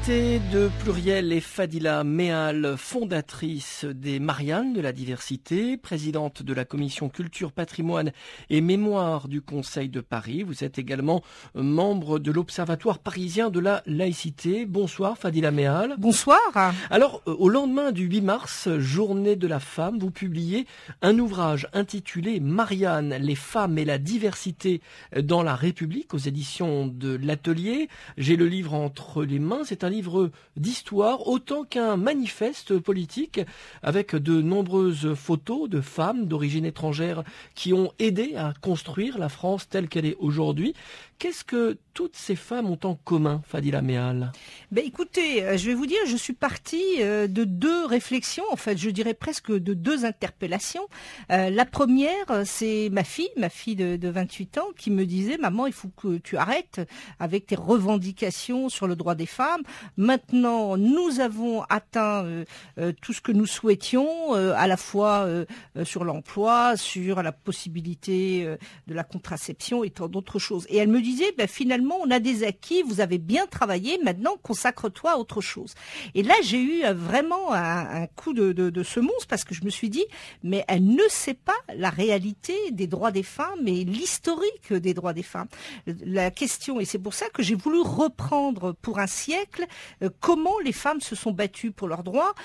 L'invité de Pluriel est Fadila Mehal, fondatrice des Mariannes de la diversité, présidente de la commission culture, patrimoine et mémoire du Conseil de Paris. Vous êtes également membre de l'Observatoire parisien de la laïcité. Bonsoir Fadila Mehal. Bonsoir. Alors, au lendemain du 8 mars, journée de la femme, vous publiez un ouvrage intitulé Mariannes, les femmes et la diversité dans la République aux éditions de l'Atelier. J'ai le livre entre les mains. C'est un livre d'histoire autant qu'un manifeste politique avec de nombreuses photos de femmes d'origine étrangère qui ont aidé à construire la France telle qu'elle est aujourd'hui. Qu'est-ce que toutes ces femmes ont en commun, Fadila Mehal? Écoutez, je vais vous dire, je suis partie de deux réflexions, en fait, je dirais presque de deux interpellations. La première, c'est ma fille de 28 ans, qui me disait « Maman, il faut que tu arrêtes avec tes revendications sur le droit des femmes. Maintenant, nous avons atteint tout ce que nous souhaitions, à la fois sur l'emploi, sur la possibilité de la contraception et tant d'autres choses. » Et elle me disait, finalement, on a des acquis, vous avez bien travaillé, maintenant consacre-toi à autre chose. Et là, j'ai eu vraiment un coup de semonce parce que je me suis dit, mais elle ne sait pas la réalité des droits des femmes et l'historique des droits des femmes. La question, et c'est pour ça que j'ai voulu reprendre pour un siècle comment les femmes se sont battues pour leurs droits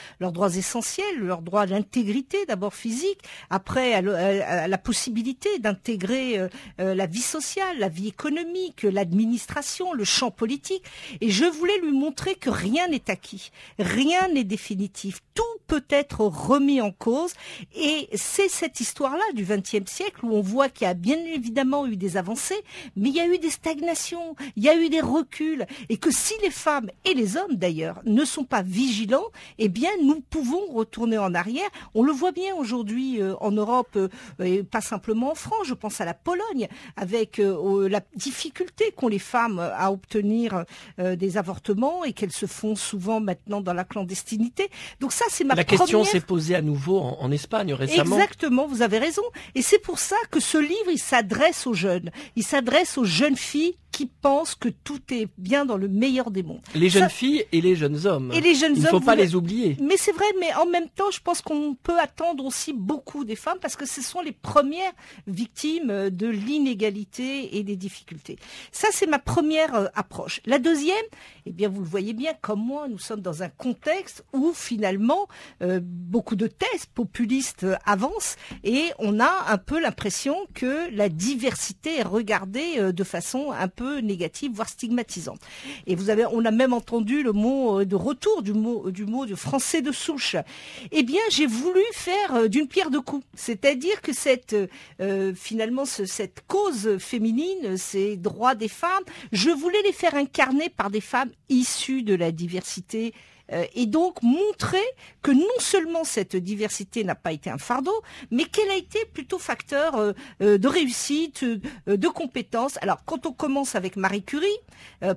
essentiels, leurs droits à l'intégrité d'abord physique, après à la possibilité d'intégrer la vie sociale, la vie économique, l'administration, le champ politique. Et je voulais lui montrer que rien n'est acquis, rien n'est définitif. Tout peut être remis en cause. Et c'est cette histoire-là du XXe siècle où on voit qu'il y a bien évidemment eu des avancées, mais il y a eu des stagnations, il y a eu des reculs. Et que si les femmes et les hommes d'ailleurs ne sont pas vigilants, eh bien nous pouvons retourner en arrière. On le voit bien aujourd'hui en Europe, et pas simplement en France. Je pense à la Pologne, avec la difficulté qu'ont les femmes à obtenir des avortements et qu'elles se font souvent maintenant dans la clandestinité. Donc ça, c'est La question s'est posée à nouveau en Espagne récemment. Exactement, vous avez raison. Et c'est pour ça que ce livre, il s'adresse aux jeunes. Il s'adresse aux jeunes filles qui pensent que tout est bien dans le meilleur des mondes. Les jeunes filles et les jeunes hommes. Et les jeunes Il ne faut pas les oublier. Mais c'est vrai, mais en même temps, je pense qu'on peut attendre aussi beaucoup des femmes parce que ce sont les premières victimes de l'inégalité et des difficultés. Ça, c'est ma première approche. La deuxième, eh bien, vous le voyez bien, comme moi, nous sommes dans un contexte où finalement, beaucoup de thèses populistes avancent et on a un peu l'impression que la diversité est regardée de façon un peu négative, voire stigmatisante. Et on a même entendu le mot de retour du mot de français de souche. Eh bien, j'ai voulu faire d'une pierre deux coups. C'est-à-dire que finalement, cette cause féminine, ces droits des femmes, je voulais les faire incarner par des femmes issues de la diversité et donc montrer que non seulement cette diversité n'a pas été un fardeau, mais qu'elle a été plutôt facteur de réussite, de compétences. Alors, quand on commence avec Marie Curie,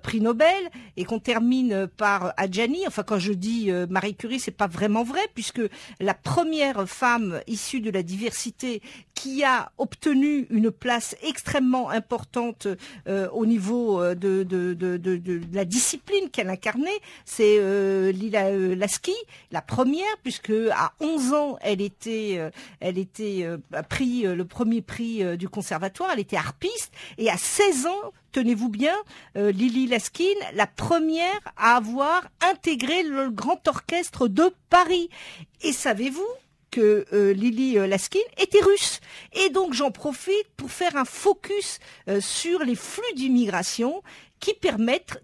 prix Nobel, et qu'on termine par Adjani, enfin quand je dis Marie Curie, c'est pas vraiment vrai, puisque la première femme issue de la diversité qui a obtenu une place extrêmement importante au niveau de la discipline qu'elle incarnait, c'est Lila Lasky, la première, puisque à 11 ans, elle a pris le premier prix du conservatoire, elle était harpiste, et à 16 ans, tenez-vous bien, Lily Laskin, la première à avoir intégré le Grand Orchestre de Paris. Et savez-vous que Lily Laskin était russe. Et donc j'en profite pour faire un focus sur les flux d'immigration qui permettent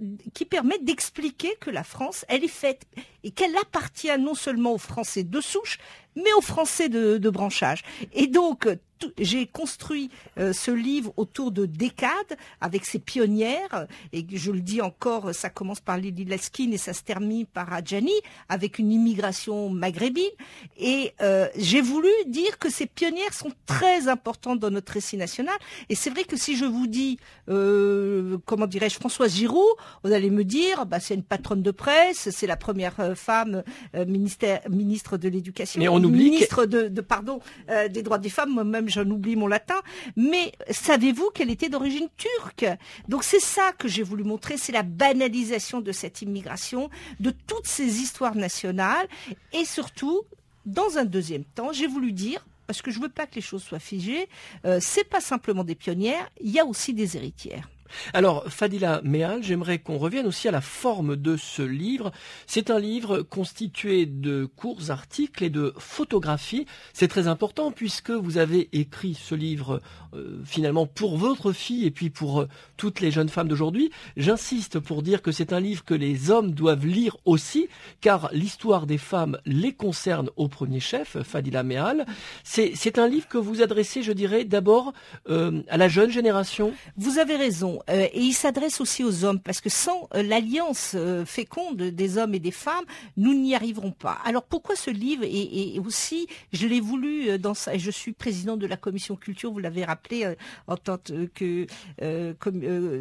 d'expliquer que la France, elle est faite et qu'elle appartient non seulement aux Français de souche, mais aux Français de branchage. Et donc, j'ai construit ce livre autour de décades avec ces pionnières, et je le dis encore, ça commence par Lily Laskin et ça se termine par Adjani, avec une immigration maghrébine. Et j'ai voulu dire que ces pionnières sont très importantes dans notre récit national. Et c'est vrai que si je vous dis, comment dirais-je, Françoise Giroud, vous allez me dire, c'est une patronne de presse, c'est la première femme ministre de l'Éducation, mais on oublie ministre des droits des femmes. Moi-même, j'en oublie mon latin, mais savez-vous qu'elle était d'origine turque? Donc c'est ça que j'ai voulu montrer, c'est la banalisation de cette immigration, de toutes ces histoires nationales, et surtout, dans un deuxième temps, j'ai voulu dire, parce que je veux pas que les choses soient figées, c'est pas simplement des pionnières, il y a aussi des héritières. Alors, Fadila Mehal, j'aimerais qu'on revienne aussi à la forme de ce livre. C'est un livre constitué de courts articles et de photographies. C'est très important puisque vous avez écrit ce livre finalement pour votre fille et puis pour toutes les jeunes femmes d'aujourd'hui. J'insiste pour dire que c'est un livre que les hommes doivent lire aussi, car l'histoire des femmes les concerne au premier chef, Fadila Mehal. C'est un livre que vous adressez, je dirais, d'abord à la jeune génération. Vous avez raison. Et il s'adresse aussi aux hommes, parce que sans l'alliance féconde des hommes et des femmes, nous n'y arriverons pas. Alors pourquoi ce livre? Et aussi, je l'ai voulu dans ça. Je suis présidente de la commission culture, vous l'avez rappelé, en tant que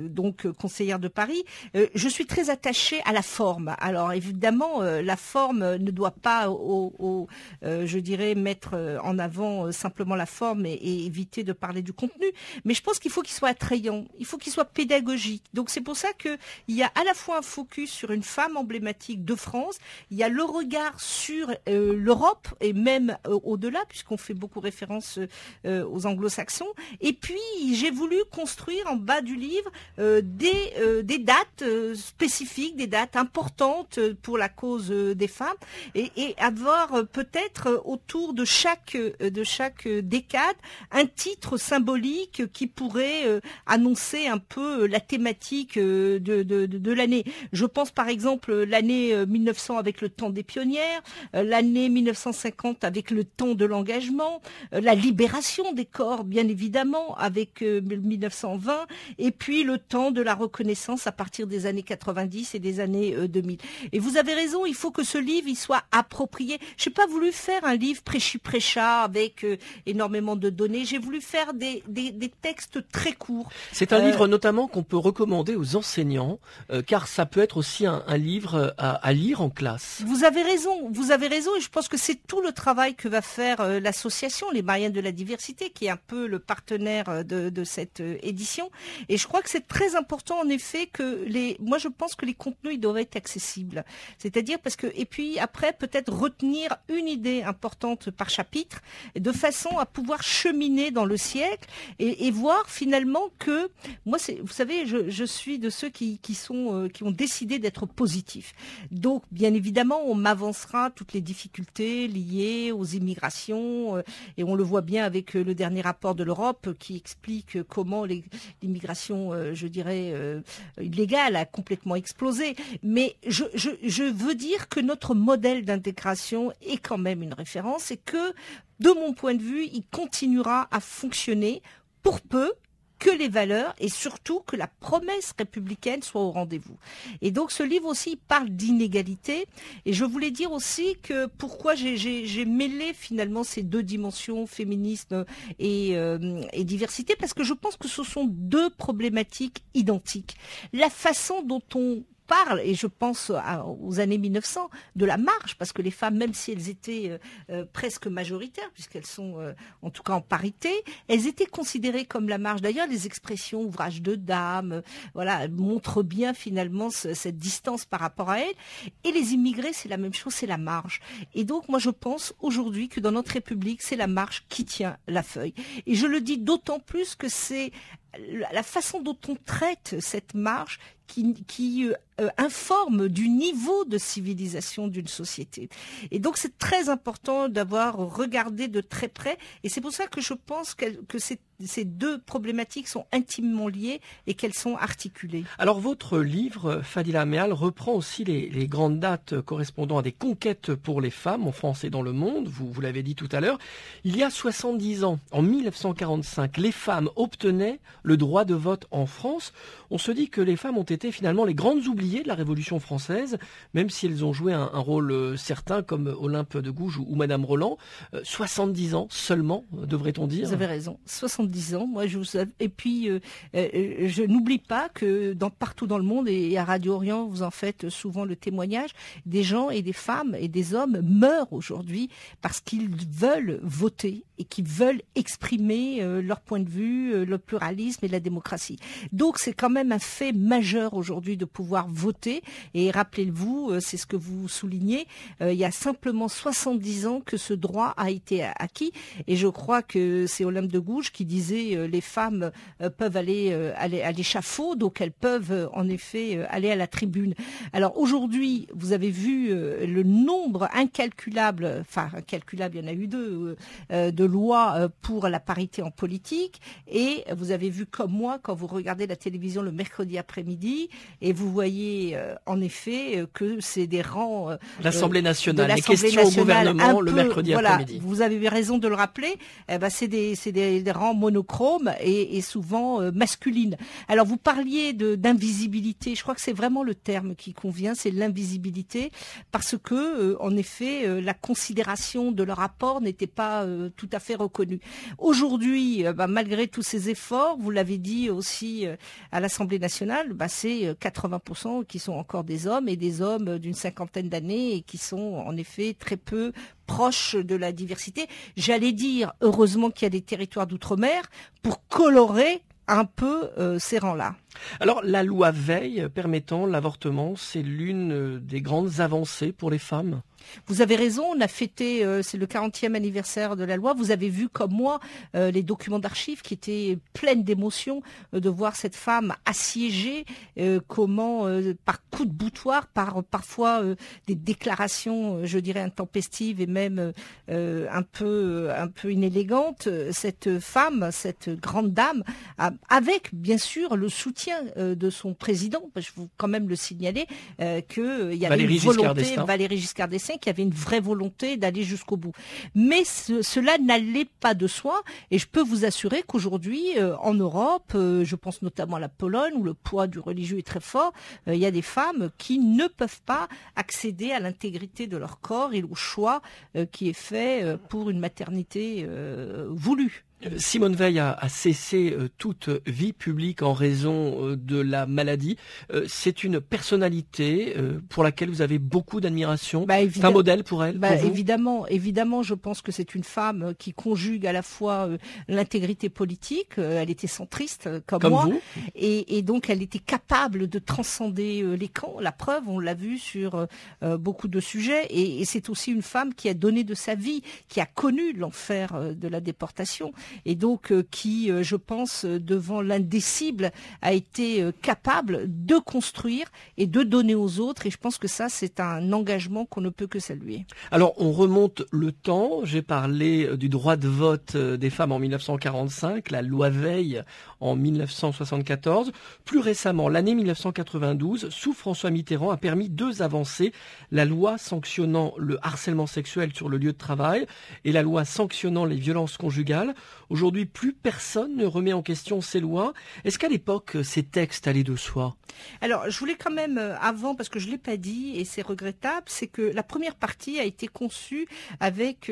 donc conseillère de Paris. Je suis très attachée à la forme. Alors évidemment, la forme ne doit pas, je dirais, mettre en avant simplement la forme et éviter de parler du contenu. Mais je pense qu'il faut qu'il soit attrayant. Il faut qu'il soit pédagogique. Donc c'est pour ça que il y a à la fois un focus sur une femme emblématique de France, il y a le regard sur l'Europe et même au-delà, puisqu'on fait beaucoup référence aux anglo-saxons. Et puis j'ai voulu construire en bas du livre des dates spécifiques, des dates importantes pour la cause des femmes, et avoir peut-être autour de chaque décade un titre symbolique qui pourrait annoncer un peu la thématique de l'année. Je pense par exemple l'année 1900 avec le temps des pionnières, l'année 1950 avec le temps de l'engagement, la libération des corps bien évidemment avec 1920, et puis le temps de la reconnaissance à partir des années 90 et des années 2000. Et vous avez raison, il faut que ce livre il soit approprié. Je n'ai pas voulu faire un livre prêchi-prêcha avec énormément de données, j'ai voulu faire des textes très courts. C'est un livre notamment qu'on peut recommander aux enseignants, car ça peut être aussi un livre à lire en classe. Vous avez raison, et je pense que c'est tout le travail que va faire l'association Les Mariannes de la Diversité, qui est un peu le partenaire de cette édition. Et je crois que c'est très important en effet que moi je pense que les contenus ils doivent être accessibles. C'est-à-dire parce que, et puis après peut-être retenir une idée importante par chapitre, de façon à pouvoir cheminer dans le siècle et voir finalement que moi vous savez, je suis de ceux qui ont décidé d'être positifs. Donc, bien évidemment, on m'avancera toutes les difficultés liées aux immigrations, et on le voit bien avec le dernier rapport de l'Europe qui explique comment l'immigration, je dirais, illégale a complètement explosé. Mais je veux dire que notre modèle d'intégration est quand même une référence et que, de mon point de vue, il continuera à fonctionner pour peu que les valeurs et surtout que la promesse républicaine soit au rendez-vous. Et donc ce livre aussi parle d'inégalité, et je voulais dire aussi que pourquoi j'ai mêlé finalement ces deux dimensions, féminisme et diversité, parce que je pense que ce sont deux problématiques identiques. La façon dont on parle, et je pense aux années 1900, de la marge, parce que les femmes, même si elles étaient presque majoritaires, puisqu'elles sont en tout cas en parité, elles étaient considérées comme la marge. D'ailleurs, les expressions ouvrage de dames, voilà, montrent bien finalement cette distance par rapport à elles. Et les immigrés, c'est la même chose, c'est la marge. Et donc, moi, je pense aujourd'hui que dans notre République, c'est la marge qui tient la feuille. Et je le dis d'autant plus que c'est la façon dont on traite cette marge qui informe du niveau de civilisation d'une société. Et donc c'est très important d'avoir regardé de très près, et c'est pour ça que je pense que ces deux problématiques sont intimement liées et qu'elles sont articulées. Alors votre livre, Fadila Mehal, reprend aussi les grandes dates correspondant à des conquêtes pour les femmes en France et dans le monde, vous l'avez dit tout à l'heure. Il y a 70 ans, en 1945, les femmes obtenaient le droit de vote en France. On se dit que les femmes ont été finalement les grandes oubliées de la Révolution française, même si elles ont joué un rôle certain comme Olympe de Gouges ou Madame Roland. 70 ans seulement, devrait-on dire. Vous avez raison, 70 70 ans. Moi, et puis, je n'oublie pas que partout dans le monde, et à Radio Orient, vous en faites souvent le témoignage, des gens et des femmes et des hommes meurent aujourd'hui parce qu'ils veulent voter et qu'ils veulent exprimer leur point de vue, le pluralisme et la démocratie. Donc, c'est quand même un fait majeur aujourd'hui de pouvoir voter. Et rappelez-vous, c'est ce que vous soulignez, il y a simplement 70 ans que ce droit a été acquis. Et je crois que c'est Olympe de Gouges qui disait les femmes peuvent aller à l'échafaud, donc elles peuvent en effet aller à la tribune. Alors aujourd'hui, vous avez vu le nombre incalculable, il y en a eu deux, de lois pour la parité en politique. Et vous avez vu comme moi, quand vous regardez la télévision le mercredi après-midi, et vous voyez en effet que c'est des rangs... L'Assemblée nationale, les questions au gouvernement le mercredi après-midi. Vous avez raison de le rappeler, c'est des rangs monochromes et souvent masculines. Alors vous parliez d'invisibilité, je crois que c'est vraiment le terme qui convient, c'est l'invisibilité, parce que en effet la considération de leur apport n'était pas tout à fait reconnue. Aujourd'hui, malgré tous ces efforts, vous l'avez dit aussi à l'Assemblée nationale, c'est 80% qui sont encore des hommes, et des hommes d'une cinquantaine d'années et qui sont en effet très peu proches de la diversité. J'allais dire, heureusement qu'il y a des territoires d'outre-mer pour colorer un peu ces rangs-là. Alors, la loi Veil permettant l'avortement, c'est l'une des grandes avancées pour les femmes. Vous avez raison, on a fêté, c'est le 40e anniversaire de la loi. Vous avez vu comme moi les documents d'archives qui étaient pleins d'émotions de voir cette femme assiégée, comment par coup de boutoir, parfois des déclarations, je dirais intempestives et même un peu inélégantes. Cette femme, cette grande dame, avec bien sûr le soutien de son président, je veux quand même le signaler, qu'il y avait une volonté, Valéry Giscard d'Estaing, qui avait une vraie volonté d'aller jusqu'au bout. Mais cela n'allait pas de soi, et je peux vous assurer qu'aujourd'hui, en Europe, je pense notamment à la Pologne, où le poids du religieux est très fort, il y a des femmes qui ne peuvent pas accéder à l'intégrité de leur corps et au choix qui est fait pour une maternité voulue. Simone Veil a cessé toute vie publique en raison de la maladie. C'est une personnalité pour laquelle vous avez beaucoup d'admiration. C'est un modèle pour elle, pour vous ? Évidemment, je pense que c'est une femme qui conjugue à la fois l'intégrité politique, elle était centriste comme moi, vous. Et donc elle était capable de transcender les camps. La preuve, on l'a vu sur beaucoup de sujets, et c'est aussi une femme qui a donné de sa vie, qui a connu l'enfer de la déportation. Et donc qui, je pense, devant l'indicible, a été capable de construire et de donner aux autres. Et je pense que ça, c'est un engagement qu'on ne peut que saluer. Alors, on remonte le temps. J'ai parlé du droit de vote des femmes en 1945, la loi Veil en 1974. Plus récemment, l'année 1992, sous François Mitterrand, a permis deux avancées. La loi sanctionnant le harcèlement sexuel sur le lieu de travail et la loi sanctionnant les violences conjugales. Aujourd'hui, plus personne ne remet en question ces lois. Est-ce qu'à l'époque, ces textes allaient de soi ? Alors, je voulais quand même, avant, parce que je ne l'ai pas dit, et c'est regrettable, c'est que la première partie a été conçue avec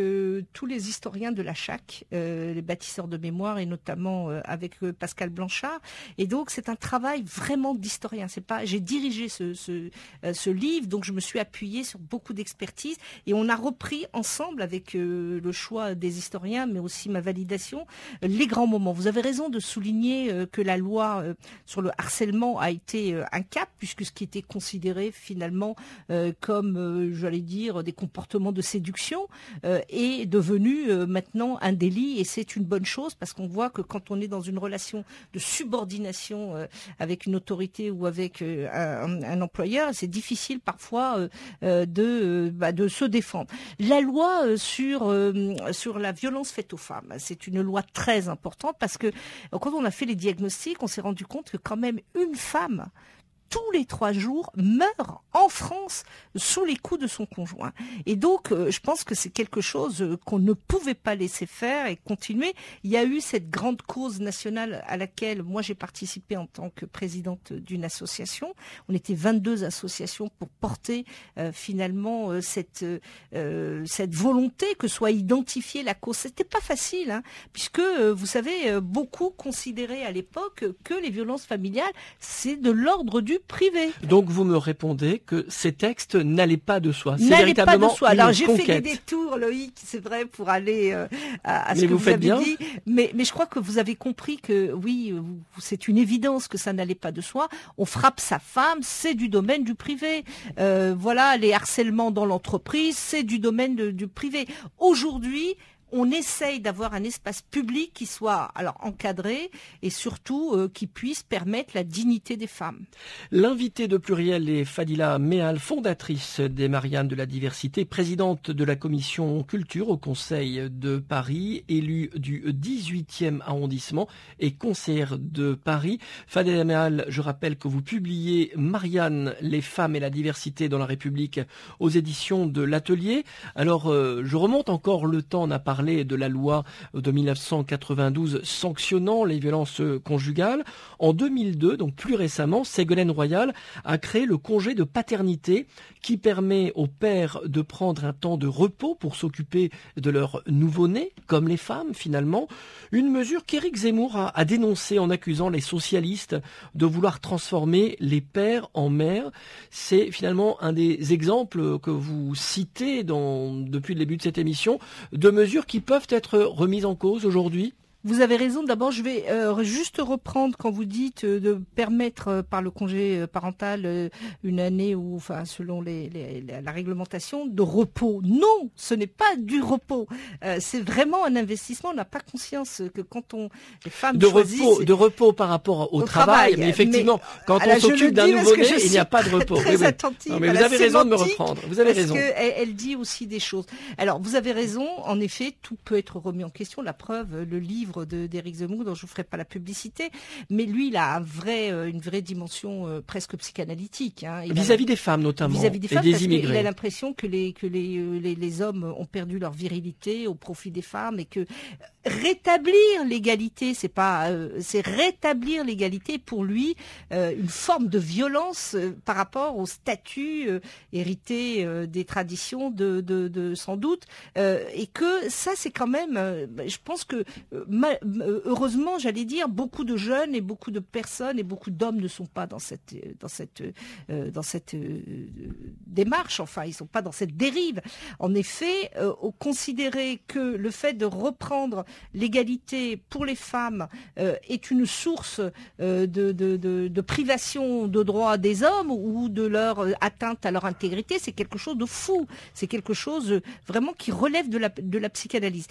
tous les historiens de la CHAC, les bâtisseurs de mémoire, et notamment avec Pascal Blanchard. Et donc, c'est un travail vraiment d'historien. J'ai dirigé ce livre, donc je me suis appuyée sur beaucoup d'expertise, et on a repris ensemble, avec le choix des historiens, mais aussi ma validation, les grands moments. Vous avez raison de souligner que la loi sur le harcèlement a été un cap, puisque ce qui était considéré finalement comme, j'allais dire, des comportements de séduction est devenu maintenant un délit, et c'est une bonne chose, parce qu'on voit que quand on est dans une relation de subordination avec une autorité ou avec un employeur, c'est difficile parfois de se défendre. La loi sur la violence faite aux femmes, c'est une loi très importante, parce que quand on a fait les diagnostics, on s'est rendu compte que quand même une femme tous les 3 jours, meurt en France sous les coups de son conjoint. Et donc, je pense que c'est quelque chose qu'on ne pouvait pas laisser faire et continuer. Il y a eu cette grande cause nationale à laquelle moi j'ai participé en tant que présidente d'une association. On était 22 associations pour porter finalement cette volonté que soit identifiée la cause. C'était pas facile, hein, puisque vous savez, beaucoup considéraient à l'époque que les violences familiales, c'est de l'ordre du privé. Donc vous me répondez que ces textes n'allaient pas de soi. C'est N'allait pas de véritablement soi. une Alors j'ai conquête. fait des détours, Loïc, c'est vrai, pour aller à ce Mais que vous vous faites avez bien. dit. Mais je crois que vous avez compris que oui, c'est une évidence que ça n'allait pas de soi. On frappe sa femme, c'est du domaine du privé. Voilà, les harcèlements dans l'entreprise, c'est du domaine du privé. Aujourd'hui, on essaye d'avoir un espace public qui soit alors encadré et surtout qui puisse permettre la dignité des femmes. L'invité de Pluriel est Fadila Méal, fondatrice des Mariannes de la diversité, présidente de la commission culture au Conseil de Paris, élue du 18e arrondissement et conseillère de Paris. Fadila Méal, je rappelle que vous publiez Marianne, les femmes et la diversité dans la République aux éditions de l'Atelier. Alors, je remonte encore le temps, on a parlé de la loi de 1992 sanctionnant les violences conjugales. En 2002, donc plus récemment, Ségolène Royal a créé le congé de paternité qui permet aux pères de prendre un temps de repos pour s'occuper de leur nouveau-né, comme les femmes finalement. Une mesure qu'Éric Zemmour a dénoncée en accusant les socialistes de vouloir transformer les pères en mères. C'est finalement un des exemples que vous citez depuis le début de cette émission, de mesures qui peuvent être remises en cause aujourd'hui. Vous avez raison. D'abord, je vais juste reprendre quand vous dites de permettre par le congé parental une année ou, enfin, selon la réglementation, de repos. Non, ce n'est pas du repos. C'est vraiment un investissement. On n'a pas conscience que quand les femmes choisissent de repos par rapport au travail, mais effectivement, quand on s'occupe d'un nouveau-né, il n'y a pas de repos. Très attentive. Non, mais vous avez raison de me reprendre. Vous avez raison. Parce qu'elle dit aussi des choses. Alors, vous avez raison. En effet, tout peut être remis en question. La preuve, le livre d'Éric Zemmour, dont je ne ferai pas la publicité, mais lui, il a une vraie dimension presque psychanalytique. Hein. Vis-à-vis des femmes, notamment, vis-à-vis des femmes, et des parce immigrés. qu'il a l'impression que les hommes ont perdu leur virilité au profit des femmes et que rétablir l'égalité, c'est rétablir l'égalité pour lui, une forme de violence par rapport au statut hérité des traditions de sans doute, et que ça c'est quand même, je pense que heureusement, j'allais dire, beaucoup de jeunes et beaucoup de personnes et beaucoup d'hommes ne sont pas dans cette démarche. Enfin, ils sont pas dans cette dérive. En effet, considérer que le fait de reprendre l'égalité pour les femmes est une source de privation de droits des hommes ou de leur atteinte à leur intégrité, c'est quelque chose de fou. C'est quelque chose vraiment qui relève de la psychanalyse.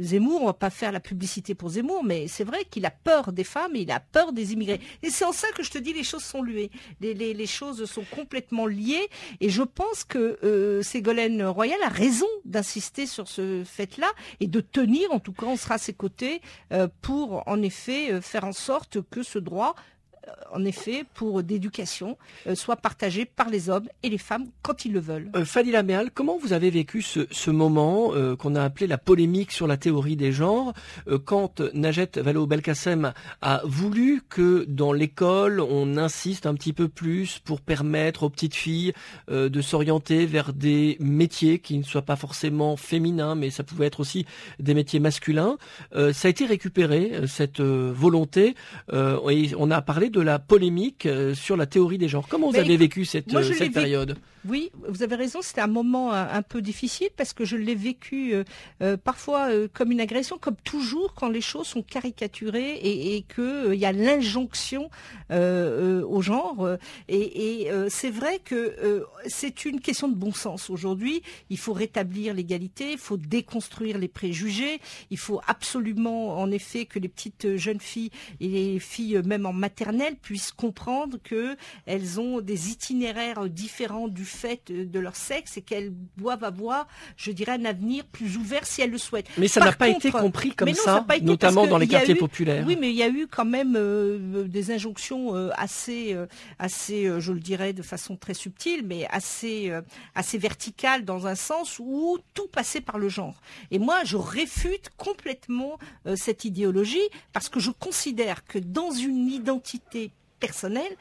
Zemmour, on va pas faire la publicité pour Zemmour, mais c'est vrai qu'il a peur des femmes et il a peur des immigrés. Et c'est en ça que je te dis, les choses sont liées. Les choses sont complètement liées. Et je pense que Ségolène Royal a raison d'insister sur ce fait-là et de tenir, en tout cas, on sera à ses côtés pour, en effet, faire en sorte que ce droit, en effet, pour d'éducation, soit partagé par les hommes et les femmes quand ils le veulent. Fadila Méal, comment vous avez vécu ce moment qu'on a appelé la polémique sur la théorie des genres, quand Najat Vallaud-Belkacem a voulu que dans l'école, on insiste un petit peu plus pour permettre aux petites filles de s'orienter vers des métiers qui ne soient pas forcément féminins, mais ça pouvait être aussi des métiers masculins. Ça a été récupéré, cette volonté, et on a parlé de la polémique sur la théorie des genres. Comment vous avez vécu cette période ? Oui, vous avez raison, c'était un moment un peu difficile parce que je l'ai vécu parfois comme une agression, comme toujours quand les choses sont caricaturées et que y a l'injonction au genre. Et c'est vrai que c'est une question de bon sens. Aujourd'hui, il faut rétablir l'égalité, il faut déconstruire les préjugés, il faut absolument, en effet, que les petites jeunes filles et les filles même en maternelle personnelles puissent comprendre que elles ont des itinéraires différents du fait de leur sexe et qu'elles doivent avoir, je dirais, un avenir plus ouvert si elles le souhaitent. Mais ça n'a pas été compris comme ça, notamment dans les quartiers populaires. Oui, mais il y a eu quand même des injonctions assez, je le dirais de façon très subtile, mais assez verticale dans un sens où tout passait par le genre. Et moi, je réfute complètement cette idéologie parce que je considère que dans une identité personnelle,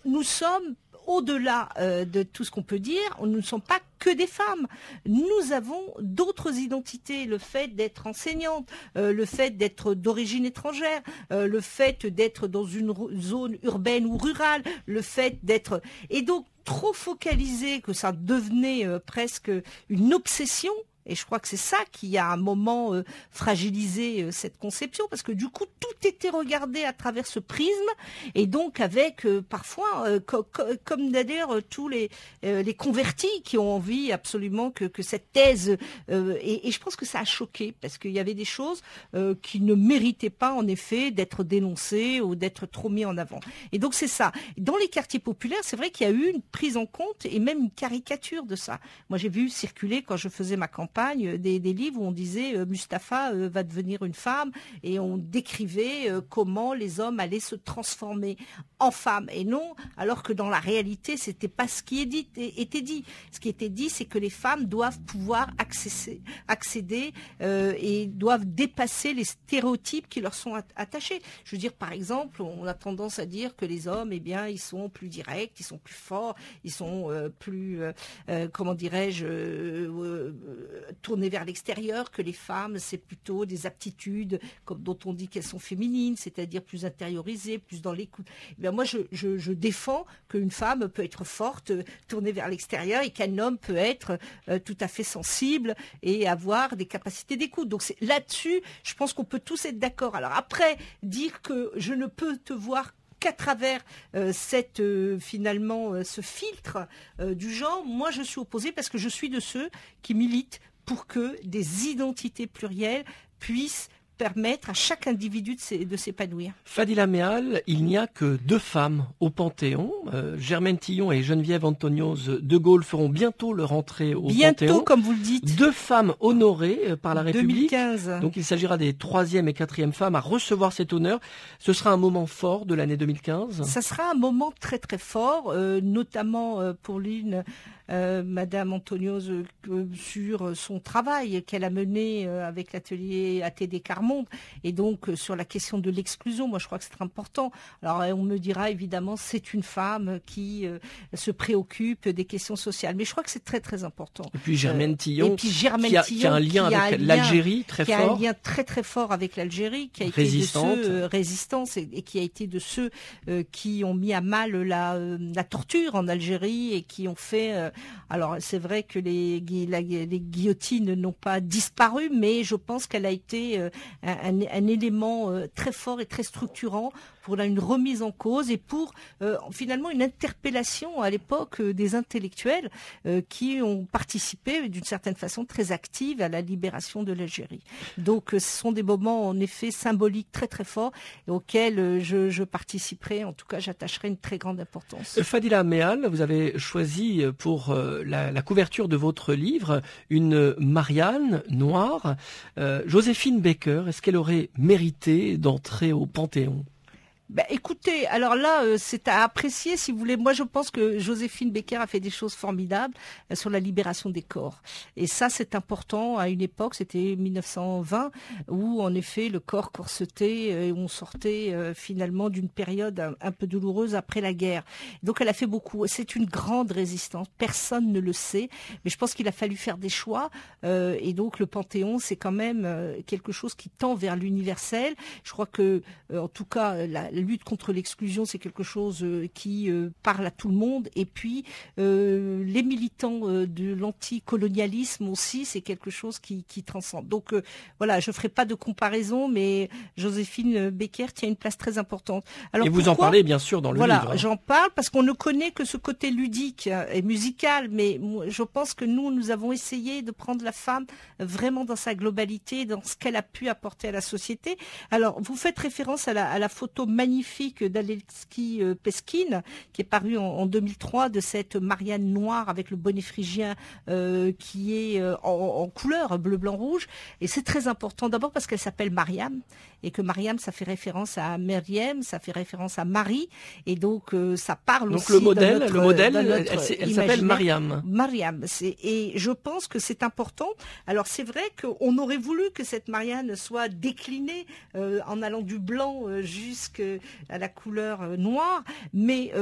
nous sommes au-delà de tout ce qu'on peut dire, nous ne sommes pas que des femmes. Nous avons d'autres identités. Le fait d'être enseignante, le fait d'être d'origine étrangère, le fait d'être dans une zone urbaine ou rurale, le fait d'être... Et donc, trop focalisé que ça devenait presque une obsession. Et je crois que c'est ça qui a à un moment fragilisé cette conception, parce que du coup, tout était regardé à travers ce prisme, et donc avec parfois, comme d'ailleurs tous les convertis qui ont envie absolument que cette thèse, et je pense que ça a choqué, parce qu'il y avait des choses qui ne méritaient pas en effet d'être dénoncées ou d'être trop mis en avant. Et donc c'est ça. Dans les quartiers populaires, c'est vrai qu'il y a eu une prise en compte et même une caricature de ça. Moi, j'ai vu circuler quand je faisais ma campagne des livres où on disait Mustapha va devenir une femme, et on décrivait comment les hommes allaient se transformer en femmes, et non, alors que dans la réalité c'était pas ce qui était dit. Ce qui était dit, c'est que les femmes doivent pouvoir accéder et doivent dépasser les stéréotypes qui leur sont attachés. Je veux dire, par exemple, on a tendance à dire que les hommes, eh bien, ils sont plus directs, ils sont plus forts, ils sont plus comment dirais-je, tournées vers l'extérieur, que les femmes, c'est plutôt des aptitudes dont on dit qu'elles sont féminines, c'est-à-dire plus intériorisées, plus dans l'écoute. Eh bien, moi, je défends qu'une femme peut être forte, tournée vers l'extérieur, et qu'un homme peut être tout à fait sensible et avoir des capacités d'écoute. Donc c'est là-dessus, je pense qu'on peut tous être d'accord. Alors après, dire que je ne peux te voir qu'à travers finalement ce filtre du genre, moi je suis opposée, parce que je suis de ceux qui militent pour que des identités plurielles puissent permettre à chaque individu de s'épanouir. Fadila Meal, il n'y a que 2 femmes au Panthéon. Germaine Tillon et Geneviève Antonios de Gaulle feront bientôt leur entrée au Panthéon. Bientôt, comme vous le dites. 2 femmes honorées par la République. 2015. Donc il s'agira des 3e et 4e femmes à recevoir cet honneur. Ce sera un moment fort de l'année 2015. Ça sera un moment très très fort, notamment pour l'une Madame Antonios sur son travail qu'elle a mené avec l'atelier ATD Carmonde, et donc sur la question de l'exclusion. Moi, je crois que c'est très important. Alors, on me dira évidemment, c'est une femme qui se préoccupe des questions sociales, mais je crois que c'est très très important. Et puis Germaine Tillon, qui a un lien avec l'Algérie très fort. Qui a un lien très très fort avec l'Algérie, qui a été de ceux résistance et qui a été de ceux qui ont mis à mal la torture en Algérie, et qui ont fait alors c'est vrai que les guillotines n'ont pas disparu, mais je pense qu'elle a été un élément très fort et très structurant pour une remise en cause et pour finalement une interpellation à l'époque des intellectuels qui ont participé d'une certaine façon très active à la libération de l'Algérie. Donc ce sont des moments en effet symboliques très très forts et auxquels je participerai, en tout cas j'attacherai une très grande importance. Fadila Meal, vous avez choisi pour la couverture de votre livre une Marianne noire. Joséphine Baker, est-ce qu'elle aurait mérité d'entrer au Panthéon ? Ben, écoutez, alors là, c'est à apprécier si vous voulez. Moi, je pense que Joséphine Baker a fait des choses formidables sur la libération des corps. Et ça, c'est important. À une époque, c'était 1920, où en effet, le corps corseté, on sortait finalement d'une période un peu douloureuse après la guerre. Donc, elle a fait beaucoup. C'est une grande résistance. Personne ne le sait. Mais je pense qu'il a fallu faire des choix. Et donc, le Panthéon, c'est quand même quelque chose qui tend vers l'universel. Je crois que, en tout cas, la lutte contre l'exclusion, c'est quelque chose qui parle à tout le monde. Et puis, les militants de l'anticolonialisme aussi, c'est quelque chose qui transcende. Donc, voilà, je ne ferai pas de comparaison, mais Joséphine Baker tient une place très importante. Alors, et vous en parlez bien sûr dans le livre. Voilà, j'en parle parce qu'on ne connaît que ce côté ludique et musical, mais je pense que nous avons essayé de prendre la femme vraiment dans sa globalité, dans ce qu'elle a pu apporter à la société. Alors, vous faites référence à la photo magnifique magnifique d'Alexis Peskin, qui est paru en 2003, de cette Marianne noire avec le bonnet phrygien qui est en couleur bleu, blanc, rouge. Et c'est très important, d'abord parce qu'elle s'appelle Mariam, et que Mariam, ça fait référence à Myriam, ça fait référence à Marie, et donc ça parle donc aussi le modèle, elle s'appelle Mariam. Mariam. Et je pense que c'est important. Alors c'est vrai qu'on aurait voulu que cette Marianne soit déclinée en allant du blanc jusqu'à la couleur noire, mais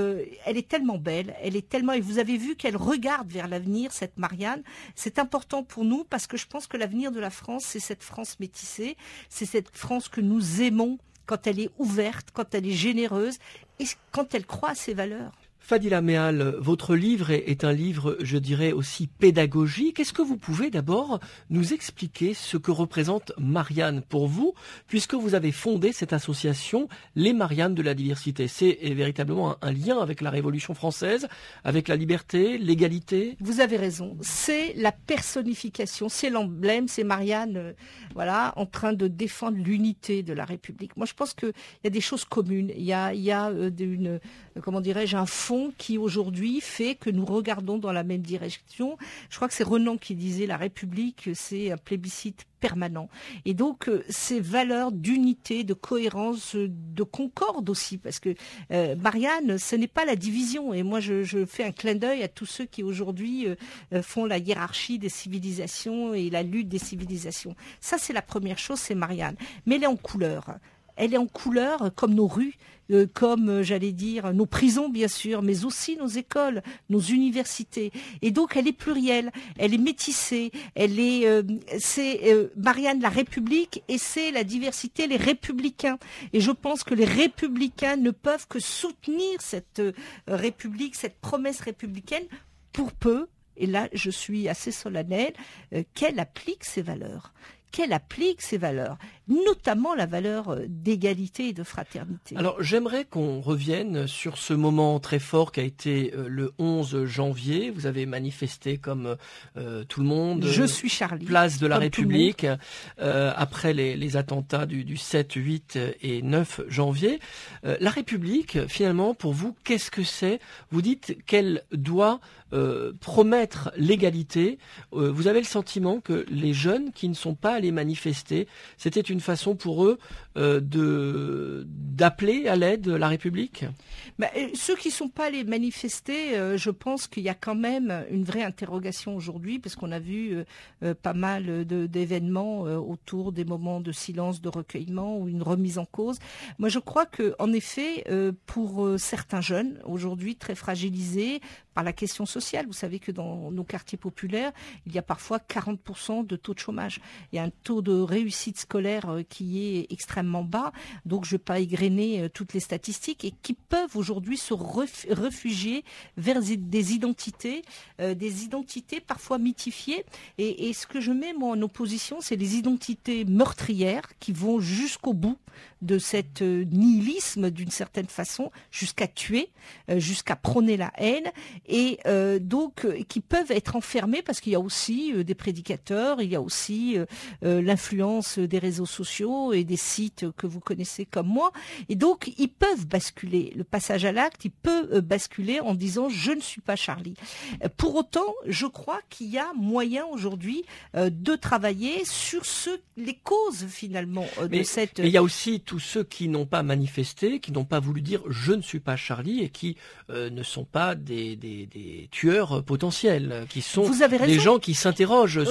elle est tellement belle, elle est tellement, et vous avez vu qu'elle regarde vers l'avenir, cette Marianne. C'est important pour nous parce que je pense que l'avenir de la France, c'est cette France métissée, c'est cette France que nous aimons quand elle est ouverte, quand elle est généreuse et quand elle croit à ses valeurs. Fadila Mehal, votre livre est un livre, je dirais, aussi pédagogique. Est-ce que vous pouvez d'abord nous expliquer ce que représente Marianne pour vous, puisque vous avez fondé cette association Les Mariannes de la diversité? C'est véritablement un lien avec la Révolution française, avec la liberté, l'égalité? Vous avez raison, c'est la personnification, c'est l'emblème, c'est Marianne voilà, en train de défendre l'unité de la République. Moi je pense qu'il y a des choses communes, il y a comment dirais-je, un fond qui aujourd'hui fait que nous regardons dans la même direction. Je crois que c'est Renan qui disait la République, c'est un plébiscite permanent. Et donc ces valeurs d'unité, de cohérence, de concorde aussi, parce que Marianne, ce n'est pas la division. Et moi, je fais un clin d'œil à tous ceux qui aujourd'hui font la hiérarchie des civilisations et la lutte des civilisations. Ça, c'est la première chose, c'est Marianne. Mais elle est en couleur. Elle est en couleur comme nos rues, comme, j'allais dire, nos prisons, bien sûr, mais aussi nos écoles, nos universités. Et donc, elle est plurielle, elle est métissée, c'est Marianne, la République, et c'est la diversité, les républicains. Et je pense que les républicains ne peuvent que soutenir cette République, cette promesse républicaine, pour peu, et là, je suis assez solennelle, qu'elle applique ses valeurs. Qu'elle applique ces valeurs, notamment la valeur d'égalité et de fraternité. Alors j'aimerais qu'on revienne sur ce moment très fort qui a été le 11 janvier. Vous avez manifesté comme tout le monde. Je suis Charlie. Place de la République, après les attentats du 7, 8 et 9 janvier. La République, finalement, pour vous, qu'est-ce que c'est? Vous dites qu'elle doit promettre l'égalité. Vous avez le sentiment que les jeunes qui ne sont pas allés manifester, c'était une façon pour eux d'appeler à l'aide la République? Ceux qui ne sont pas allés manifester, je pense qu'il y a quand même une vraie interrogation aujourd'hui, parce qu'on a vu pas mal d'événements autour des moments de silence, de recueillement ou une remise en cause. Moi, je crois que, en effet, pour certains jeunes, aujourd'hui très fragilisés par la question sociale, vous savez que dans nos quartiers populaires, il y a parfois 40% de taux de chômage. Il y a un taux de réussite scolaire qui est extrêmement bas, donc je ne vais pas égrener toutes les statistiques, et qui peuvent aujourd'hui se réfugier vers des identités parfois mythifiées. Et ce que je mets moi en opposition, c'est les identités meurtrières qui vont jusqu'au bout de cet nihilisme d'une certaine façon, jusqu'à tuer, jusqu'à prôner la haine, et donc qui peuvent être enfermés parce qu'il y a aussi des prédicateurs, il y a aussi l'influence des réseaux sociaux et des sites que vous connaissez comme moi, et donc ils peuvent basculer. Le passage à l'acte, il peut basculer en disant je ne suis pas Charlie. Pour autant, je crois qu'il y a moyen aujourd'hui de travailler sur les causes finalement de cette... Mais il y a aussi tous ceux qui n'ont pas manifesté, qui n'ont pas voulu dire je ne suis pas Charlie, et qui ne sont pas des tueurs potentiels, qui sont des gens qui s'interrogent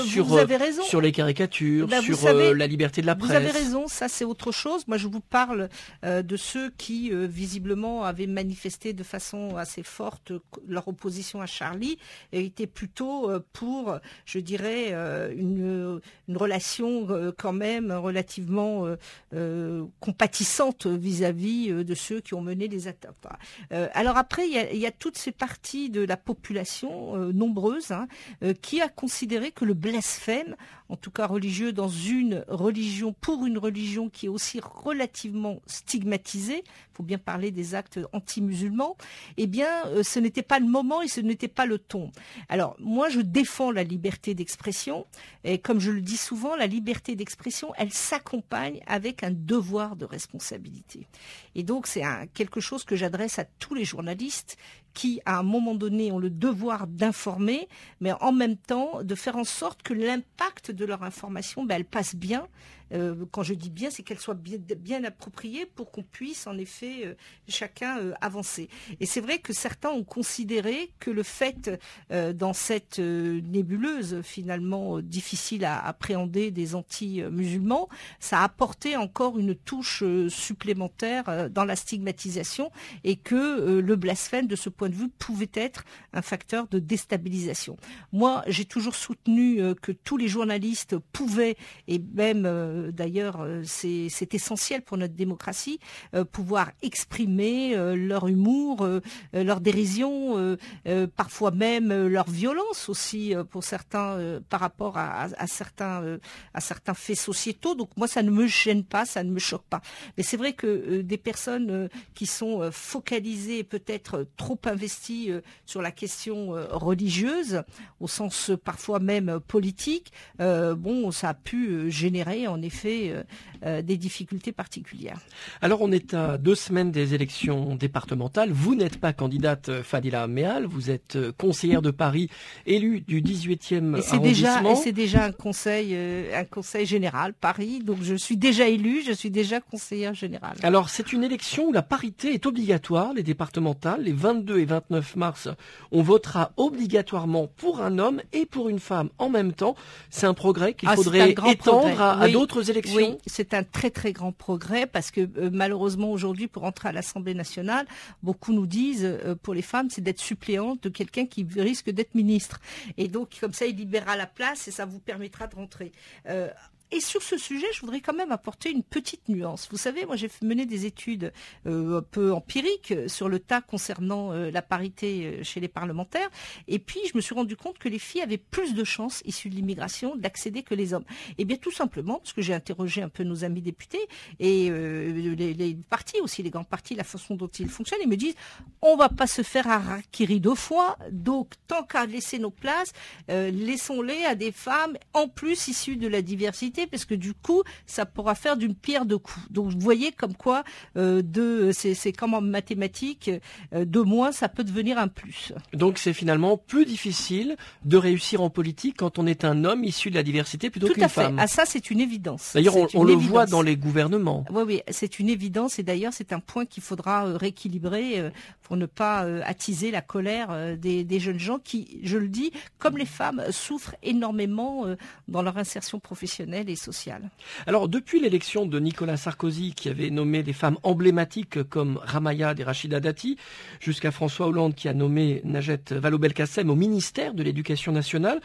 sur les caricatures, la liberté de la presse. Vous avez raison, ça c'est autre chose. Moi je vous parle de ceux qui visiblement avaient manifesté de façon assez forte leur opposition à Charlie, et étaient plutôt pour, je dirais, une relation quand même relativement compatissante vis-à-vis de ceux qui ont mené les attentats. Alors après, il y a toutes ces parties de la population nombreuse qui a considéré que le blasphème, en tout cas religieux, pour une religion qui est aussi relativement stigmatisée, il pour bien parler des actes anti-musulmans, eh bien, ce n'était pas le moment et ce n'était pas le ton. Alors, moi, je défends la liberté d'expression et comme je le dis souvent, la liberté d'expression, elle s'accompagne avec un devoir de responsabilité. Et donc, c'est quelque chose que j'adresse à tous les journalistes qui, à un moment donné, ont le devoir d'informer, mais en même temps, de faire en sorte que l'impact de leur information, elle passe bien. Quand je dis bien, c'est qu'elle soit bien appropriée pour qu'on puisse, en effet, chacun avancer. Et c'est vrai que certains ont considéré que le fait, dans cette nébuleuse, finalement, difficile à appréhender des anti-musulmans, ça a apporté encore une touche supplémentaire dans la stigmatisation et que le blasphème, de ce point de vue, pouvait être un facteur de déstabilisation. Moi, j'ai toujours soutenu que tous les journalistes pouvaient, et même d'ailleurs c'est essentiel pour notre démocratie, pouvoir exprimer leur humour, leur dérision, parfois même leur violence aussi pour certains par rapport à certains faits sociétaux. Donc moi, ça ne me gêne pas, ça ne me choque pas. Mais c'est vrai que des personnes qui sont focalisées, peut-être trop investies sur la question religieuse, au sens parfois même politique, ça a pu générer en effet des difficultés particulières. Alors on est à 2 semaines des élections départementales. Vous n'êtes pas candidate Fadila Meal, vous êtes conseillère de Paris, élue du 18e arrondissement. Et c'est déjà un conseil général, Paris, donc je suis déjà élue, je suis déjà conseillère générale. Alors c'est une élection où la parité est obligatoire, les départementales, les 22 et 29 mars, on votera obligatoirement pour un homme et pour une femme en même temps. C'est un progrès qu'il faudrait étendre à d'autres élections. Oui, c'est un très très grand progrès parce que malheureusement aujourd'hui, pour entrer à l'Assemblée nationale, beaucoup nous disent pour les femmes, c'est d'être suppléante de quelqu'un qui risque d'être ministre. Et donc comme ça, il libérera la place et ça vous permettra de rentrer. Et sur ce sujet, je voudrais quand même apporter une petite nuance. Vous savez, moi j'ai mené des études un peu empiriques sur le tas concernant la parité chez les parlementaires. Et puis je me suis rendu compte que les filles avaient plus de chances issues de l'immigration d'accéder que les hommes. Et bien tout simplement parce que j'ai interrogé un peu nos amis députés et les partis aussi, les grands partis, la façon dont ils fonctionnent. Ils me disent, on va pas se faire harakiri 2 fois. Donc tant qu'à laisser nos places, laissons-les à des femmes en plus issues de la diversité, parce que du coup, ça pourra faire d'une pierre 2 coups. Donc, vous voyez comme quoi, c'est comme en mathématiques, 2 moins, ça peut devenir un plus. Donc, c'est finalement plus difficile de réussir en politique quand on est un homme issu de la diversité plutôt qu'une femme. Tout à fait. Ah, ça, c'est une évidence. D'ailleurs, on le voit dans les gouvernements. Oui, c'est une évidence. Et d'ailleurs, c'est un point qu'il faudra rééquilibrer pour ne pas attiser la colère des jeunes gens qui, je le dis, comme les femmes, souffrent énormément dans leur insertion professionnelle et sociale. Alors, depuis l'élection de Nicolas Sarkozy, qui avait nommé des femmes emblématiques comme Ramayad et Rachida Dati, jusqu'à François Hollande qui a nommé Najat Vallaud-Belkacem au ministère de l'Éducation nationale,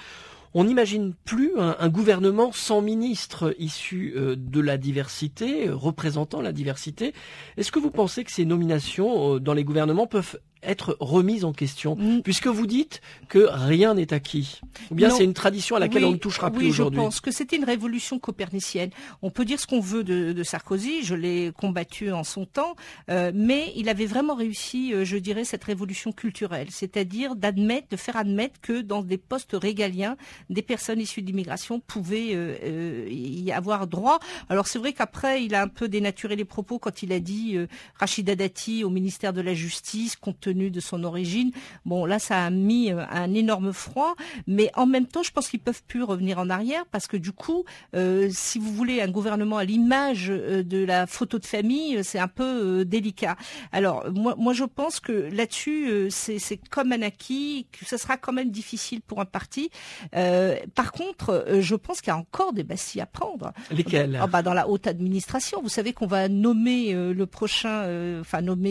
on n'imagine plus un gouvernement sans ministre issu de la diversité, représentant la diversité. Est-ce que vous pensez que ces nominations dans les gouvernements peuvent être remises en question, puisque vous dites que rien n'est acquis? Ou bien c'est une tradition à laquelle on ne touchera plus aujourd'hui? Oui, je pense que c'était une révolution copernicienne. On peut dire ce qu'on veut de Sarkozy, je l'ai combattu en son temps, mais il avait vraiment réussi, je dirais, cette révolution culturelle, c'est-à-dire de faire admettre que dans des postes régaliens, des personnes issues d'immigration pouvaient y avoir droit. Alors c'est vrai qu'après, il a un peu dénaturé les propos quand il a dit Rachida Dati au ministère de la Justice, compte tenu de son origine. Bon, là, ça a mis un énorme froid, mais en même temps, je pense qu'ils peuvent plus revenir en arrière parce que du coup, si vous voulez un gouvernement à l'image de la photo de famille, c'est un peu délicat. Alors, moi, je pense que là-dessus, c'est comme un acquis, que ça sera quand même difficile pour un parti. Par contre, je pense qu'il y a encore des bastilles à prendre. Lesquelles? Dans la haute administration. Vous savez qu'on va nommer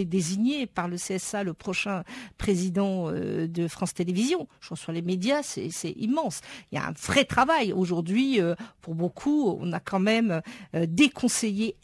désigner par le CSA le prochain président de France Télévisions. Je pense sur les médias, c'est immense. Il y a un vrai travail. Aujourd'hui, pour beaucoup, on a quand même des conseillers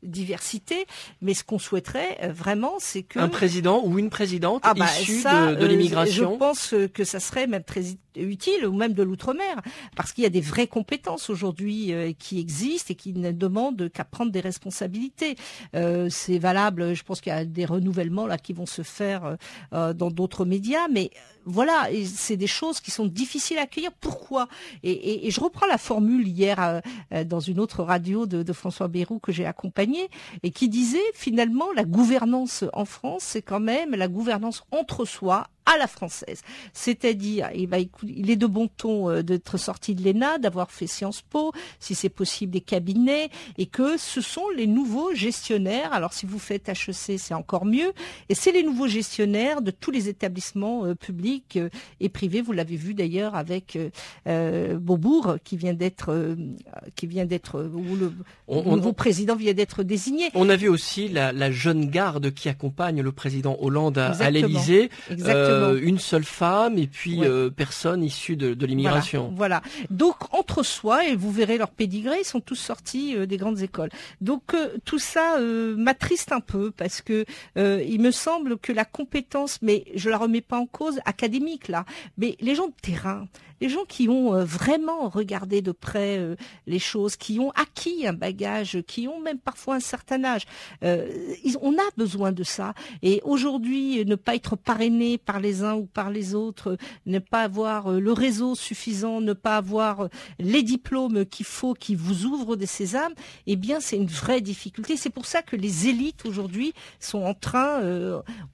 diversité, mais ce qu'on souhaiterait vraiment, c'est que... Un président ou une présidente issue de l'immigration. Je pense que ça serait même très utile, ou même de l'outre-mer, parce qu'il y a des vraies compétences aujourd'hui qui existent et qui ne demandent qu'à prendre des responsabilités. C'est valable, je pense qu'il y a des renouvellements là qui vont se faire dans d'autres médias, mais voilà, c'est des choses qui sont difficiles à accueillir. Pourquoi ? Et je reprends la formule hier dans une autre radio de François Bayrou que j'ai accompagné, et qui disait finalement la gouvernance en France, c'est quand même la gouvernance entre soi, à la française. C'est-à-dire, il est de bon ton d'être sorti de l'ENA, d'avoir fait Sciences Po, si c'est possible des cabinets, et que ce sont les nouveaux gestionnaires. Alors si vous faites HEC, c'est encore mieux. Et c'est les nouveaux gestionnaires de tous les établissements publics et privés. Vous l'avez vu d'ailleurs avec Beaubourg, qui vient d'être, où le nouveau président vient d'être désigné. On a vu aussi la jeune garde qui accompagne le président Hollande à l'Élysée. Une seule femme et puis personne issue de l'immigration. Voilà. Donc entre soi, et vous verrez leur pédigré, ils sont tous sortis des grandes écoles. Donc tout ça m'attriste un peu parce que il me semble que la compétence, mais je la remets pas en cause, académique là, mais les gens de terrain, les gens qui ont vraiment regardé de près les choses, qui ont acquis un bagage, qui ont même parfois un certain âge, on a besoin de ça. Et aujourd'hui, ne pas être parrainé par les uns ou par les autres, ne pas avoir le réseau suffisant, ne pas avoir les diplômes qu'il faut, qui vous ouvrent des sésames, eh bien c'est une vraie difficulté. C'est pour ça que les élites aujourd'hui sont en train,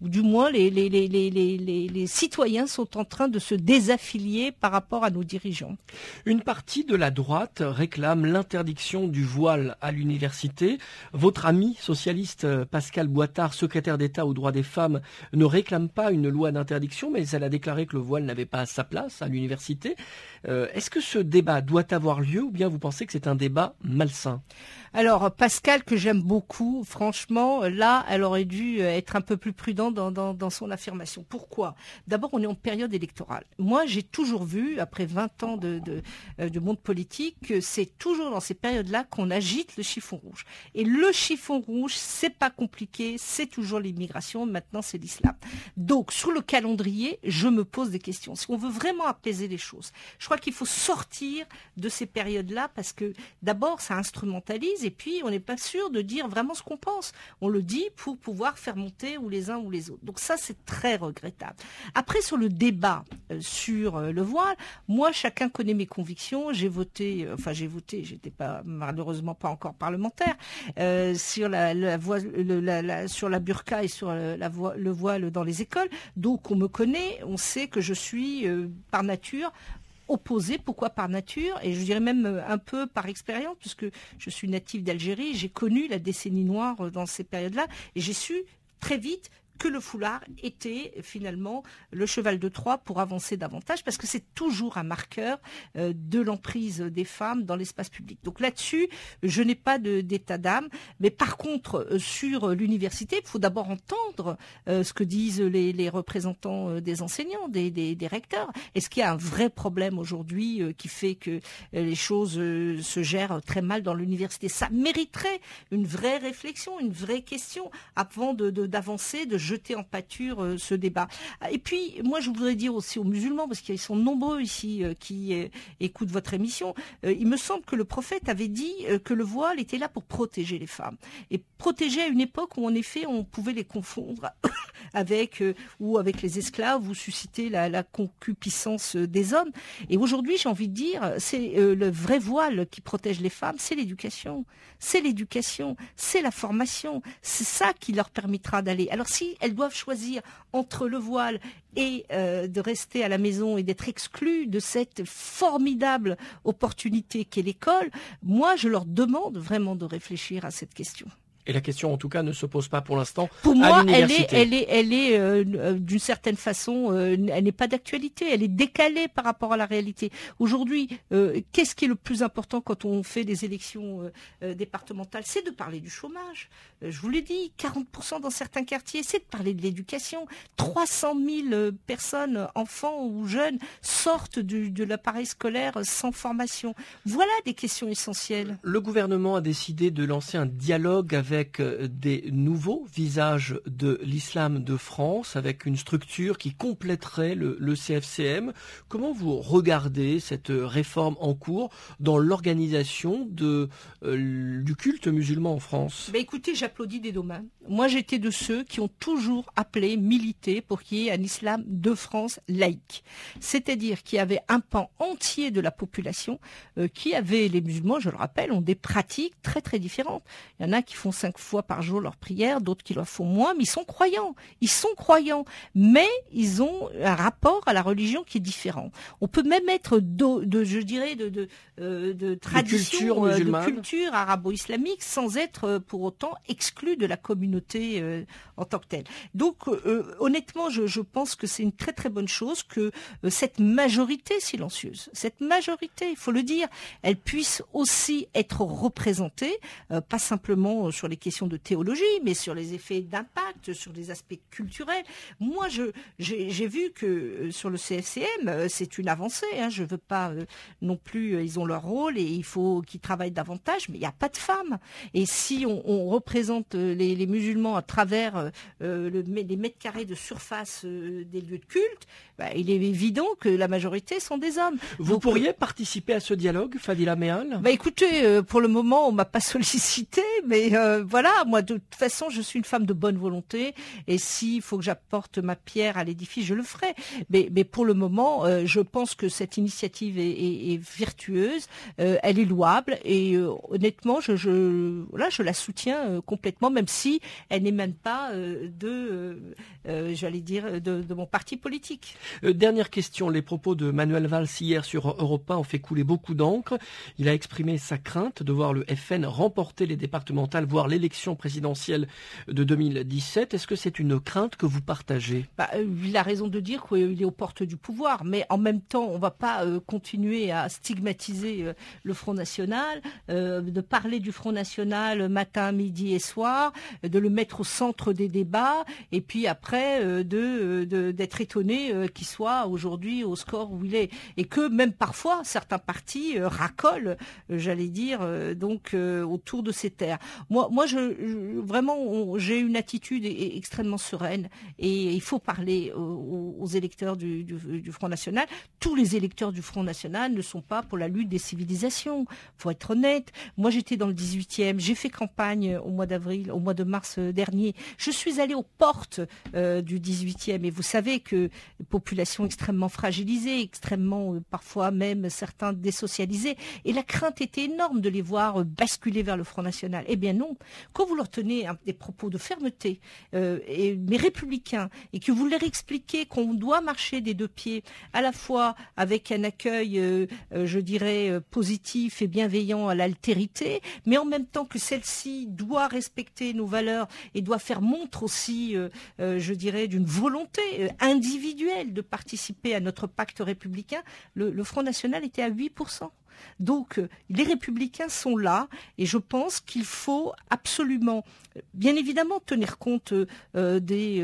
ou du moins les citoyens sont en train de se désaffilier par rapport à nos dirigeants. Une partie de la droite réclame l'interdiction du voile à l'université. Votre ami socialiste Pascal Boitard, secrétaire d'État aux droits des femmes, ne réclame pas une loi d'interdiction, mais elle a déclaré que le voile n'avait pas sa place à l'université. Est-ce que ce débat doit avoir lieu ou bien vous pensez que c'est un débat malsain ? Alors Pascal, que j'aime beaucoup, franchement, là, elle aurait dû être un peu plus prudente dans son affirmation. Pourquoi ? D'abord, on est en période électorale. Moi, j'ai toujours vu, après 20 ans de monde politique, que c'est toujours dans ces périodes-là qu'on agite le chiffon rouge. Et le chiffon rouge, c'est pas compliqué, c'est toujours l'immigration, maintenant c'est l'islam. Donc, sur le calendrier, je me pose des questions. Si on veut vraiment apaiser les choses, je crois qu'il faut sortir de ces périodes-là parce que d'abord, ça instrumentalise et puis on n'est pas sûr de dire vraiment ce qu'on pense. On le dit pour pouvoir faire monter ou les uns ou les autres. Donc ça, c'est très regrettable. Après, sur le débat sur le voile, moi, chacun connaît mes convictions. J'ai voté, j'étais pas malheureusement pas encore parlementaire, sur sur la burqa et sur le voile dans les écoles. Donc on me connaît, on sait que je suis par nature opposée. Pourquoi par nature ? Et je dirais même un peu par expérience, puisque je suis native d'Algérie, j'ai connu la décennie noire dans ces périodes-là, et j'ai su très vite que le foulard était finalement le cheval de Troie pour avancer davantage, parce que c'est toujours un marqueur de l'emprise des femmes dans l'espace public. Donc là-dessus, je n'ai pas d'état d'âme, mais par contre, sur l'université, il faut d'abord entendre ce que disent les représentants des enseignants, des recteurs. Est-ce qu'il y a un vrai problème aujourd'hui qui fait que les choses se gèrent très mal dans l'université ? Ça mériterait une vraie réflexion, une vraie question avant d'avancer, de jeter en pâture ce débat. Et puis, moi, je voudrais dire aussi aux musulmans, parce qu'ils sont nombreux ici qui écoutent votre émission, il me semble que le prophète avait dit que le voile était là pour protéger les femmes. Et protéger à une époque où, en effet, on pouvait les confondre avec les esclaves ou susciter la concupiscence des hommes. Et aujourd'hui, j'ai envie de dire, c'est le vrai voile qui protège les femmes, c'est l'éducation. C'est l'éducation, c'est la formation. C'est ça qui leur permettra d'aller. Alors si elles doivent choisir entre le voile et de rester à la maison et d'être exclues de cette formidable opportunité qu'est l'école, moi je leur demande vraiment de réfléchir à cette question. Et la question, en tout cas, ne se pose pas pour l'instant pour à moi, l'université. elle est d'une certaine façon, elle n'est pas d'actualité, elle est décalée par rapport à la réalité. Aujourd'hui, qu'est-ce qui est le plus important quand on fait des élections départementales? C'est de parler du chômage. Je vous l'ai dit, 40% dans certains quartiers, c'est de parler de l'éducation. 300 000 personnes, enfants ou jeunes, sortent de l'appareil scolaire sans formation. Voilà des questions essentielles. Le gouvernement a décidé de lancer un dialogue avec des nouveaux visages de l'islam de France, avec une structure qui compléterait le CFCM. Comment vous regardez cette réforme en cours dans l'organisation du culte musulman en France? Écoutez, j'applaudis des deux mains. Moi, j'étais de ceux qui ont toujours appelé, milité pour qu'il y ait un islam de France laïque. C'est-à-dire qu'il y avait un pan entier de la population qui avait, les musulmans, je le rappelle, ont des pratiques très très différentes. Il y en a qui font 5 fois par jour leur prière, d'autres qui le font moins, mais ils sont croyants. Ils sont croyants, mais ils ont un rapport à la religion qui est différent. On peut même être de tradition, de culture arabo-islamique sans être pour autant exclu de la communauté en tant que telle. Donc honnêtement, je pense que c'est une très très bonne chose que cette majorité silencieuse, cette majorité, il faut le dire, elle puisse aussi être représentée, pas simplement sur les questions de théologie, mais sur les effets d'impact, sur les aspects culturels. Moi, j'ai vu que sur le CFCM, c'est une avancée. Je veux pas non plus, ils ont leur rôle et il faut qu'ils travaillent davantage, mais il n'y a pas de femmes. Et si on représente les musulmans à travers les mètres carrés de surface des lieux de culte, il est évident que la majorité sont des hommes. Vous pourriez participer à ce dialogue, Fadila Meal? Écoutez, pour le moment, on m'a pas sollicité, mais voilà, moi de toute façon, je suis une femme de bonne volonté, et s'il faut que j'apporte ma pierre à l'édifice, je le ferai. Mais pour le moment, je pense que cette initiative est vertueuse, elle est louable, et honnêtement, je la soutiens complètement, même si elle n'émane pas j'allais dire, de mon parti politique. Dernière question, les propos de Manuel Valls hier sur Europe 1 ont fait couler beaucoup d'encre. Il a exprimé sa crainte de voir le FN remporter les départementales, voire l'élection présidentielle de 2017. Est-ce que c'est une crainte que vous partagez? Il a raison de dire qu'il est aux portes du pouvoir, mais en même temps, on ne va pas continuer à stigmatiser le Front National, de parler du Front National matin, midi et soir, de le mettre au centre des débats, et puis après d'être étonné qu'il soit aujourd'hui au score où il est, et que même parfois certains partis racolent, j'allais dire, autour de ces terres. Moi, vraiment, j'ai une attitude extrêmement sereine, et il faut parler aux électeurs du Front National. Tous les électeurs du Front National ne sont pas pour la lutte des civilisations. Faut être honnête. Moi, j'étais dans le 18e, j'ai fait campagne au mois de mars dernier. Je suis allée aux portes du 18e, et vous savez que population extrêmement fragilisée, extrêmement parfois même certains désocialisés, et la crainte était énorme de les voir basculer vers le Front National. Eh bien non, quand vous leur tenez des propos de fermeté, mais républicains, et que vous leur expliquez qu'on doit marcher des deux pieds, à la fois avec un accueil, je dirais, positif et bienveillant à l'altérité, mais en même temps que celle-ci doit respecter nos valeurs et doit faire montre aussi, je dirais, d'une volonté individuelle de participer à notre pacte républicain. Le Front National était à 8%. Donc les républicains sont là, et je pense qu'il faut absolument, bien évidemment, tenir compte du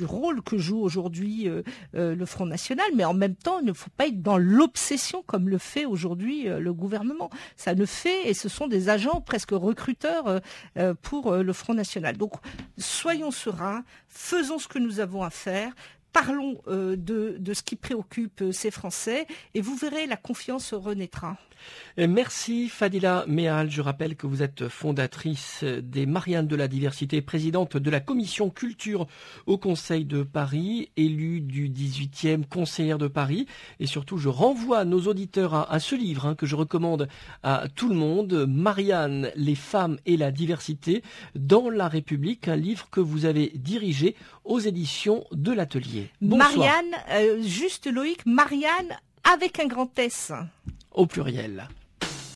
rôle que joue aujourd'hui le Front National, mais en même temps, il ne faut pas être dans l'obsession comme le fait aujourd'hui le gouvernement. Ça ne fait, et ce sont des agents presque recruteurs pour le Front National. Donc soyons sereins, faisons ce que nous avons à faire. Parlons de ce qui préoccupe ces Français, et vous verrez, la confiance renaîtra. Merci Fadila Meal. Je rappelle que vous êtes fondatrice des Mariannes de la Diversité, présidente de la commission culture au Conseil de Paris, élue du 18e, conseillère de Paris. Et surtout, je renvoie nos auditeurs à ce livre que je recommande à tout le monde, Marianne, les femmes et la diversité dans la République, un livre que vous avez dirigé aux éditions de l'Atelier. Bonsoir. Marianne, juste Loïc, Marianne avec un grand S. Au pluriel.